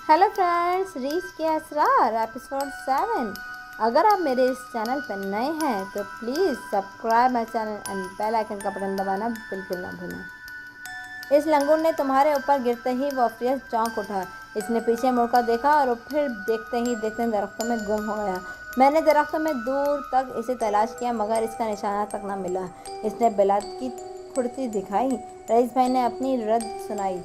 Hello friends, reach के Asrar episode 7। अगर आप मेरे इस चैनल पर नए हैं तो please subscribe my channel and bell icon का बटन दबाना बिल्कुल ना भूलें। इस लंगूर ने तुम्हारे ऊपर गिरते ही वो फियस चौंक उठा। इसने पीछे मुड़कर देखा और फिर देखते ही देखते दरख्तों में गुम हो गया। मैंने दरख्तों में दूर तक इसे तलाश किया मगर इसका निशाना तक न मिला। इसने बिलात की फुर्ती दिखाई। रईस भाई ने अपनी रद्द सुनाई।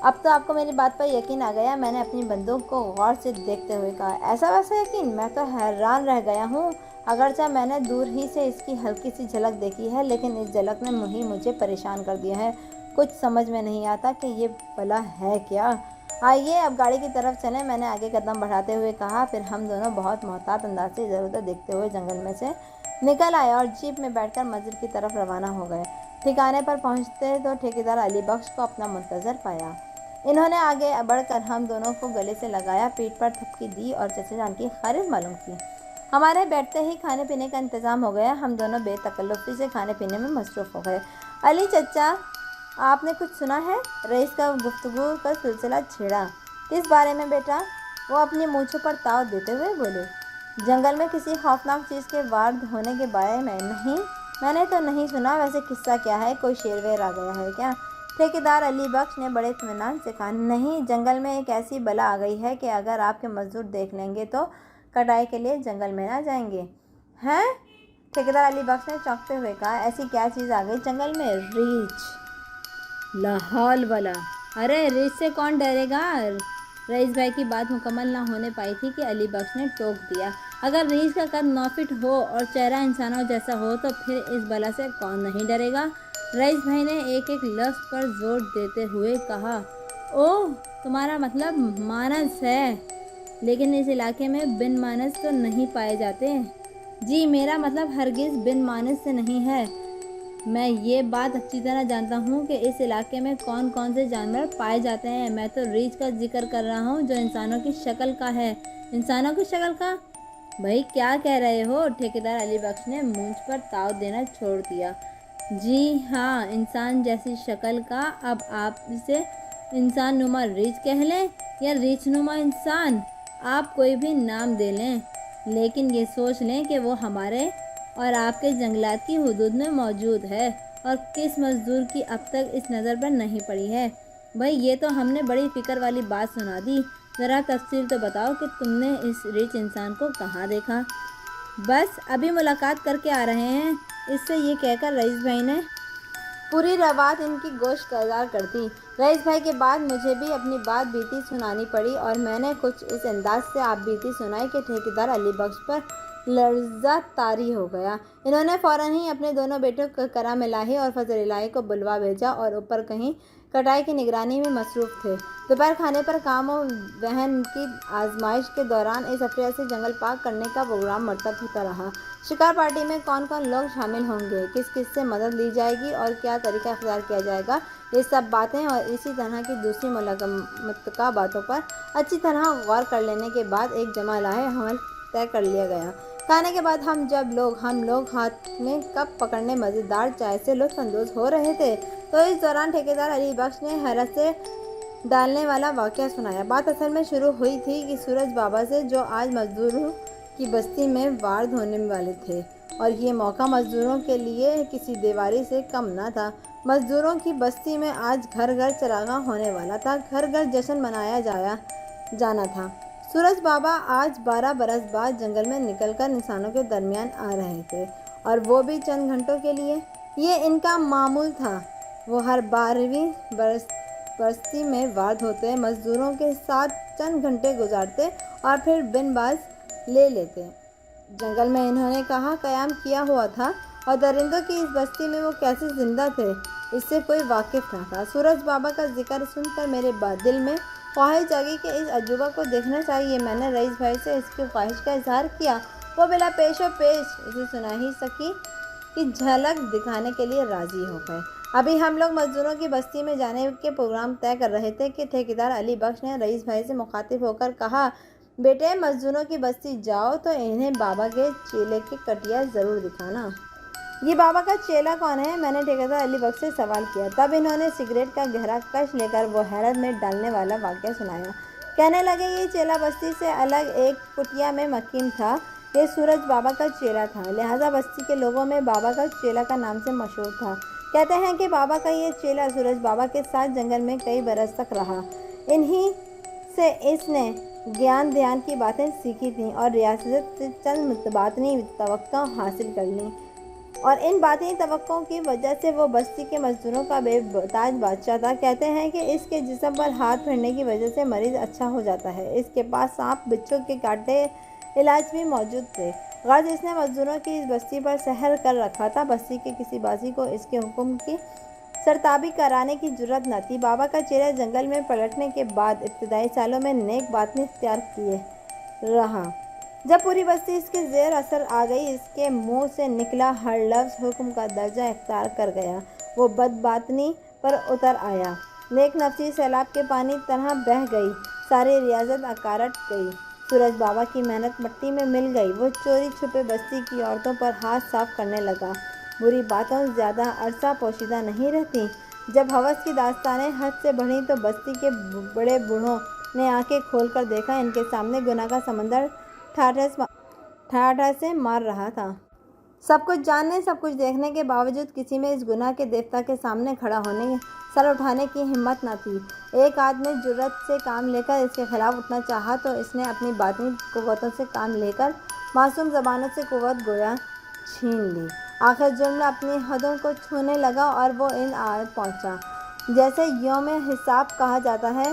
अब तो आपको मेरी बात पर यकीन आ गया, मैंने अपनी बंदूक को गौर से देखते हुए कहा। ऐसा वैसा यकीन? मैं तो हैरान रह गया हूँ। अगरचे मैंने दूर ही से इसकी हल्की सी झलक देखी है, लेकिन इस झलक ने मुझे परेशान कर दिया है। कुछ समझ में नहीं आता कि ये भला है क्या। आइए अब गाड़ी की तरफ चलें, मैंने आगे कदम बढ़ाते हुए कहा। फिर हम दोनों बहुत मोहतात अंदाज से इधर उधर देखते हुए जंगल में से निकल आए और जीप में बैठकर मंजिल की तरफ रवाना हो गए। ठिकाने पर पहुंचते तो ठेकेदार अली बख्श को अपना मुंतजर पाया। इन्होंने आगे बढ़कर हम दोनों को गले से लगाया, पीठ पर थपकी दी और चचा जान की खैरियत मालूम की। हमारे बैठते ही खाने पीने का इंतज़ाम हो गया। हम दोनों बेतकल्लुफ़ी से खाने पीने में मसरूफ़ हो गए। अली चचा, आपने कुछ सुना है? रईस का गुफ्तगू का सिलसिला छेड़ा। किस बारे में बेटा? वो अपनी मूँछों पर ताव देते हुए बोले। जंगल में किसी खौफनाक चीज़ के वार होने के बारे में? नहीं, मैंने तो नहीं सुना। वैसे किस्सा क्या है? कोई शेर वेर आ गया है क्या? ठेकेदार अली बख्श ने बड़े इत्मीनान से कहा। नहीं, जंगल में एक ऐसी बला आ गई है कि अगर आपके मजदूर देख लेंगे तो कटाई के लिए जंगल में ना जाएंगे। हैं? ठेकेदार अली बख्श ने चौंकते हुए कहा। ऐसी क्या चीज़ आ गई जंगल में? रीछ, लाहौल वाला। अरे रीछ से कौन डरेगा? रईस भाई की बात मुकम्मल ना होने पाई थी कि अली बख्श ने टोक दिया। अगर रीछ का कद 9 फीट हो और चेहरा इंसानों जैसा हो तो फिर इस बला से कौन नहीं डरेगा? रईस भाई ने एक एक लफ्ज़ पर जोर देते हुए कहा। ओह, तुम्हारा मतलब मानस है, लेकिन इस इलाके में बिन मानस तो नहीं पाए जाते। जी, मेरा मतलब हरगिज़ बिन मानस से नहीं है। मैं ये बात अच्छी तरह जानता हूँ कि इस इलाके में कौन कौन से जानवर पाए जाते हैं। मैं तो रीछ का जिक्र कर रहा हूँ जो इंसानों की शक्ल का है। इंसानों की शक्ल का? भाई क्या कह रहे हो? ठेकेदार अली बख्श ने मूंछ पर ताव देना छोड़ दिया। जी हाँ, इंसान जैसी शक्ल का। अब आप इसे इंसान नुमा रीछ कह लें या रीछ नुमा इंसान, आप कोई भी नाम दे लें, लेकिन ये सोच लें कि वो हमारे और आपके जंगलात की हुदूद में मौजूद है। और किस मजदूर की अब तक इस नज़र पर नहीं पड़ी है? भाई ये तो हमने बड़ी फ़िक्र वाली बात सुना दी। ज़रा तफसील तो बताओ कि तुमने इस रीछ इंसान को कहाँ देखा? बस अभी मुलाकात करके आ रहे हैं। इससे ये कहकर रईस भाई ने पूरी रवात इनकी गोश्त तैयार कर दी। रईस भाई के बाद मुझे भी अपनी बात बीती सुनानी पड़ी और मैंने कुछ इस अंदाज से आप बीती सुनाई कि ठेकेदार अली बख्श पर लर्जा तारी हो गया। इन्होंने फ़ौरन ही अपने दोनों बेटों को करम इलाही और फजल इलाही को बुलवा भेजा और ऊपर कहीं कटाई की निगरानी में मसरूफ़ थे। दोपहर खाने पर काम और वहन की आजमाइश के दौरान इस अफरिया से जंगल पाक करने का प्रोग्राम मरतब होता रहा। शिकार पार्टी में कौन कौन लोग शामिल होंगे, किस किस से मदद ली जाएगी और क्या तरीका अख्तियार किया जाएगा, ये सब बातें और इसी तरह की दूसरी मुतल्लिका बातों पर अच्छी तरह गौर कर लेने के बाद एक जमा लाहे हमल तय कर लिया गया। खाने के बाद हम लोग हाथ में कप पकड़ने मज़ेदार चाय से लुत्फ़अंदोज़ हो रहे थे तो इस दौरान ठेकेदार अली बख्श ने हैरत से डालने वाला वाक़या सुनाया। बात असल में शुरू हुई थी कि सूरज बाबा से, जो आज मजदूरों की बस्ती में वार्द होने वाले थे, और ये मौका मजदूरों के लिए किसी दीवारी से कम न था। मजदूरों की बस्ती में आज घर घर चरागाह होने वाला था, घर घर जश्न मनाया जाना था। सूरज बाबा आज 12 बरस बाद जंगल में निकलकर इंसानों के दरमियान आ रहे थे, और वो भी चंद घंटों के लिए। ये इनका मामूल था। वो हर 12वीं बस्ती में वार्द होते, मजदूरों के साथ चंद घंटे गुजारते और फिर बिन बाज ले लेते। जंगल में इन्होंने कहाँ क़याम किया हुआ था और दरिंदों की इस बस्ती में वो कैसे ज़िंदा थे, इससे कोई वाकिफ़ न था। सूरज बाबा का जिक्र सुनकर मेरे दिल में ख्वाहिश जागी कि इस अजूबा को देखना चाहिए। मैंने रईस भाई से इसकी ख्वाहिश का इजहार किया। वो बिला पेशो पेश इसे सुना ही सकी कि झलक दिखाने के लिए राज़ी हो गए। अभी हम लोग मजदूरों की बस्ती में जाने के प्रोग्राम तय कर रहे थे कि ठेकेदार अली बख्श ने रईस भाई से मुखातिब होकर कहा, बेटे मजदूरों की बस्ती जाओ तो इन्हें बाबा के चेले की कटिया ज़रूर दिखाना। ये बाबा का चेला कौन है? मैंने ठेकेदार अली बख्श से सवाल किया। तब इन्होंने सिगरेट का गहरा कश लेकर वो हैरत में डालने वाला वाक़या सुनाया। कहने लगे ये चेला बस्ती से अलग एक कुटिया में मकीन था। ये सूरज बाबा का चेला था, लिहाजा बस्ती के लोगों में बाबा का चेला का नाम से मशहूर था। कहते हैं कि बाबा का ये चेला सूरज बाबा के साथ जंगल में कई बरस तक रहा। इन्हीं से इसने ज्ञान ध्यान की बातें सीखी थीं और रियासत से चंद बातनी तवक्को हासिल कर लीं, और इन बातनी तवक्कों की वजह से वो बस्ती के मजदूरों का बेताज बादशाह था। कहते हैं कि इसके जिस्म पर हाथ फेरने की वजह से मरीज अच्छा हो जाता है। इसके पास सांप बिच्छू के काटे इलाज भी मौजूद थे। गर्ज इसने मजदूरों की इस बस्ती पर सहर कर रखा था। बस्ती के किसी बासी को इसके हुक्म की सरताबी कराने की जरूरत न थी। बाबा का चेहरा जंगल में पलटने के बाद इब्तदाई सालों में नेक बातनी इख्तियार किए रहा। जब पूरी बस्ती इसके ज़ेर असर आ गई, इसके मुंह से निकला हर लफ्ज़ हुक्म का दर्जा इख्तियार कर गया। वो बदबातनी पर उतर आया, नेक नफसी सैलाब के पानी तरह बह गई। सारी रियासत अकारट गई। सूरज बाबा की मेहनत मट्टी में मिल गई। वो चोरी छुपे बस्ती की औरतों पर हाथ साफ करने लगा। बुरी बातों ज़्यादा अरसा पोशीदा नहीं रहती। जब हवस की दास्तानें हद से बढ़ीं तो बस्ती के बड़े बूढ़ों ने आंखें खोलकर देखा, इनके सामने गुनाह का समंदर ठाठा से मार रहा था। सब कुछ जानने, सब कुछ देखने के बावजूद किसी में इस गुनाह के देवता के सामने खड़ा होने, सर उठाने की हिम्मत न थी। एक आदमी जुर्रत से काम लेकर इसके खिलाफ उठना चाहा तो इसने अपनी बातनी कुव्वतों से काम लेकर मासूम ज़बानों से कुव्वत गोया छीन ली। आखिर जुर्म अपनी हदों को छूने लगा और वो इन पहुंचा। जैसे यौम हिसाब कहा जाता है,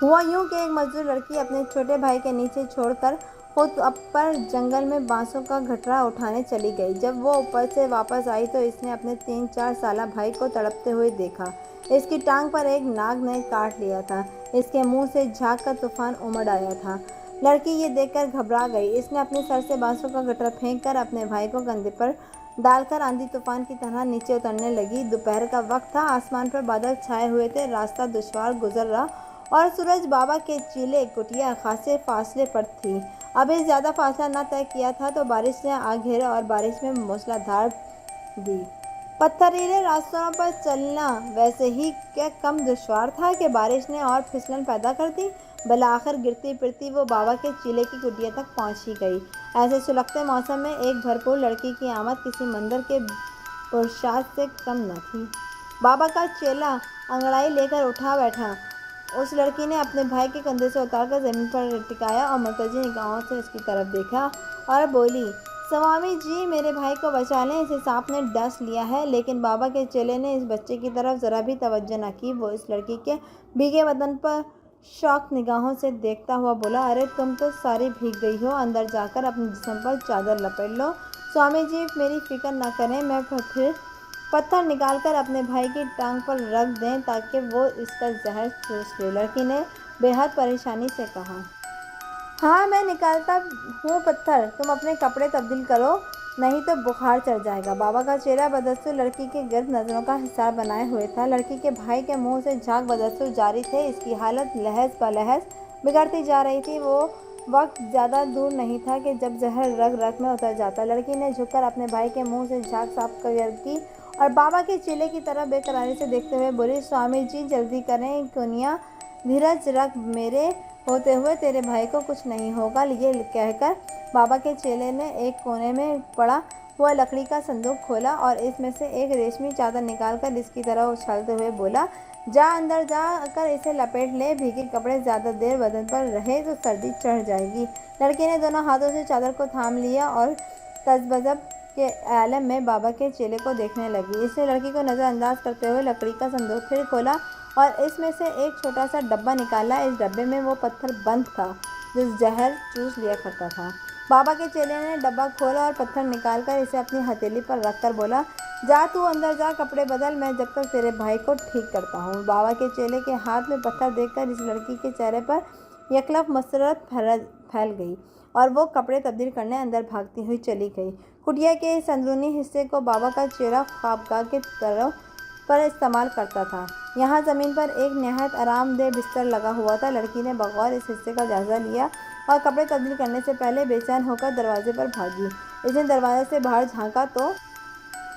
हुआ यूं कि एक मजदूर लड़की अपने छोटे भाई के नीचे छोड़कर खुद ऊपर जंगल में बांसों का गठरा उठाने चली गई। जब वो ऊपर से वापस आई तो इसने अपने 3-4 साला भाई को तड़पते हुए देखा। इसकी टांग पर एक नाग ने काट लिया था। इसके मुंह से झाग का तूफान उमड़ आया था। लड़की ये देखकर घबरा गई। इसने अपने सर से बांसों का गठरा फेंक कर अपने भाई को कंधे पर डालकर आंधी तूफान की तरह नीचे उतरने लगी। दोपहर का वक्त था, आसमान पर बादल छाए हुए थे, रास्ता दुश्वार गुजर रहा और सूरज बाबा के चीले कुटिया खासे फासले पर थी। अभी ज़्यादा फासला न तय किया था तो बारिश ने आ घेरा और बारिश में मूसलाधार दी। पत्थरीले रास्तों पर चलना वैसे ही क्या कम दुश्वार था कि बारिश ने और फिसलन पैदा कर दी। भला आखिर गिरती फिरती वो बाबा के चीले की कुटिया तक पहुंच ही गई। ऐसे सुलगते मौसम में एक भरपूर लड़की की आमद किसी मंदिर के पुरुषार्थ से कम न थी। बाबा का चेला अंगड़ाई लेकर उठा बैठा। उस लड़की ने अपने भाई के कंधे से उतारकर ज़मीन पर टिकाया और मुर्तजी निगाहों से उसकी तरफ देखा और बोली, स्वामी जी, मेरे भाई को बचा लें, इसे सांप ने डस लिया है। लेकिन बाबा के चेले ने इस बच्चे की तरफ ज़रा भी तवज्जो न की। वो इस लड़की के भीगे बदन पर शौक निगाहों से देखता हुआ बोला, अरे तुम तो सारी भीग गई हो, अंदर जाकर अपने जिस्म पर चादर लपेट लो। स्वामी जी मेरी फिक्र न करें, मैं फिर पत्थर निकालकर अपने भाई की टांग पर रख दें ताकि वो इसका जहर चूस ले। लड़की ने बेहद परेशानी से कहा, हाँ मैं निकालता हूँ पत्थर, तुम अपने कपड़े तब्दील करो नहीं तो बुखार चढ़ जाएगा। बाबा का चेहरा बदस्तूर लड़की के गिर्द नज़रों का हिसार बनाए हुए था। लड़की के भाई के मुंह से झाग बदस्तूर जारी थे। इसकी हालत लहज बलहज बिगड़ती जा रही थी। वो वक्त ज़्यादा दूर नहीं था कि जब जहर रग रग में उतर जाता। लड़की ने झुककर अपने भाई के मुंह से झाग साफ की और बाबा के चेले की तरफ बेकरारी से देखते हुए बोली, स्वामी जी जल्दी करें, कुनिया धीरज रख, मेरे होते हुए तेरे भाई को कुछ नहीं होगा। ये कहकर बाबा के चेले ने एक कोने में पड़ा हुआ लकड़ी का संदूक खोला और इसमें से एक रेशमी चादर निकालकर इसकी तरह उछालते हुए बोला, जा अंदर जा कर इसे लपेट ले, भीगे कपड़े ज़्यादा देर बदन पर रहे तो सर्दी चढ़ जाएगी। लड़की ने दोनों हाथों से चादर को थाम लिया और तजबजब के आलम में बाबा के चेले को देखने लगी। इसने लड़की को नज़रअंदाज करते हुए लकड़ी का संदूक फिर खोला और इसमें से एक छोटा सा डब्बा निकाला। इस डब्बे में वो पत्थर बंद था जो जहर चूस लिया करता था। बाबा के चेले ने डब्बा खोला और पत्थर निकालकर इसे अपनी हथेली पर रखकर बोला, जा तू अंदर जा, कपड़े बदल, मैं जब तक तेरे भाई को ठीक करता हूँ। बाबा के चेले के हाथ में पत्थर देखकर इस लड़की के चेहरे पर यकलफ मसरत फैल गई और वो कपड़े तब्दील करने अंदर भागती हुई चली गई। कुटिया के इस अंदरूनी हिस्से को बाबा का चेहरा ख्वाबगाह के तरह पर इस्तेमाल करता था। यहाँ ज़मीन पर एक नहायत आरामदेह बिस्तर लगा हुआ था। लड़की ने बगौर इस हिस्से का जायज़ा लिया और कपड़े तब्दील करने से पहले बेचैन होकर दरवाजे पर भागी। इसने दरवाजे से बाहर झांका तो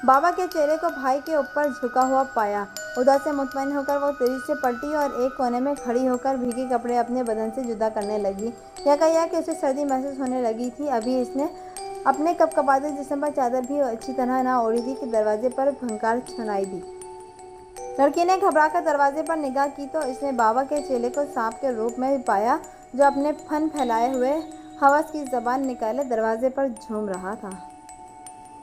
बाबा के चेहरे को भाई के ऊपर झुका हुआ पाया उदास से मुतमईन होकर वो तेजी से पलटी और एक कोने में खड़ी होकर भीगे कपड़े अपने बदन से जुदा करने लगी। याकाया कि उसे सर्दी महसूस होने लगी थी। अभी इसने अपने कपकपाते जिस्म पर चादर भी अच्छी तरह ना ओढ़ी थी कि दरवाजे पर फंकार सुनाई दी। लड़की ने घबराकर दरवाजे पर निगाह की तो इसने बाबा के चेले को सांप के रूप में पाया, जो अपने फन फैलाए हुए हवस की जबान निकाले दरवाजे पर झूम रहा था।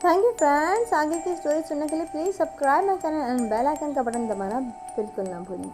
Thank you friends. आगे की स्टोरी सुनने के लिए please subscribe my channel and bell icon का बटन दबाना बिल्कुल ना भूलें।